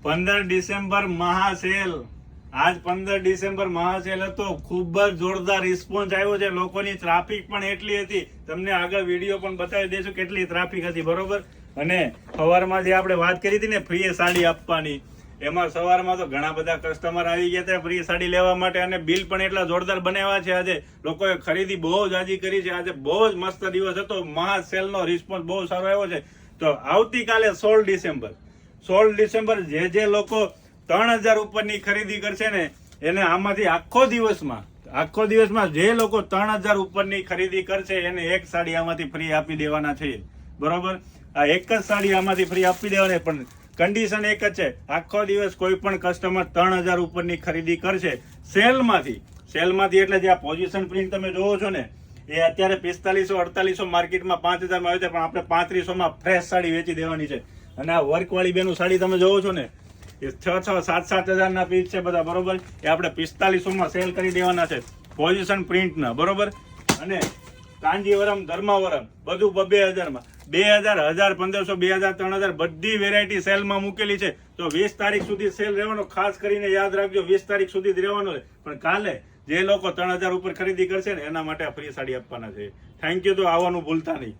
15 December મહાસેલ, આજ 15 December મહાસેલ હતો. ખૂબ જ જોરદાર રિસ્પોન્સ આવ્યો છે. લોકોની ટ્રાફિક પણ એટલી હતી, તમને આગળ વિડીયો પણ બતાવી દઈશું કેટલી ટ્રાફિક હતી. બરોબર. અને સવારમાં જે આપણે વાત કરી હતી ને ફ્રી સાડી આપવાની, એમાં સવારમાં તો ઘણા બધા કસ્ટમર આવી ગયા હતા ફ્રી સાડી લેવા માટે, અને બિલ પણ એટલા જોરદાર બનાવ્યા છે. આજે લોકોએ ખરીદી બહુ જ આજી કરી છે. આજે બહુ જ મસ્ત દિવસ હતો. મહાસેલનો રિસ્પોન્સ બહુ સારો આવ્યો છે. તો આવતીકાલે 16 ડિસેમ્બર જે લોકો 3000 ઉપરની ખરીદી કરશે ને, એને આમાંથી આખો દિવસમાં જે લોકો 3000 ઉપરની ખરીદી કરશે એને એક સાડી આમાંથી ફ્રી આપી દેવાના છે. બરોબર. આ એક જ સાડી આમાંથી ફ્રી આપી દેવાની, પણ કન્ડિશન એક જ છે, આખો દિવસ કોઈ પણ કસ્ટમર 3000 ઉપરની ખરીદી કરશે સેલમાંથી એટલે જે આ પોઝિશન પ્રિન્ટ તમે જોવો છો ને, એ અત્યારે 4500-4800 માર્કેટમાં 5000 માં આવે છે, પણ આપણે 3500 માં ફ્રેશ સાડી વેચી દેવાની છે. અને આ વર્ક વાળી બેનું સાડી તમે જોવો છો ને, એ 6-7 ના પીસ છે બધા. બરોબર. એ આપણે 4500 માં સેલ કરી દેવાના છે પોઝિશન પ્રિન્ટ ના. બરોબર. અને કાંજીવરમ, ધર્માવરમ બધું 2000 માં, 2000, 1500, 2000, 3000 બધી વેરાયટી સેલમાં મૂકેલી છે. તો 20 તારીખ સુધી સેલ રહેવાનો, ખાસ કરીને યાદ રાખજો. 20 તારીખ સુધી જ રહેવાનો છે. પણ કાલે જે લોકો 3000 ઉપર ખરીદી કરશે ને, એના માટે ફ્રી સાડી આપવાના છે. Thank you. તો આવવાનું ભૂલતા નહીં.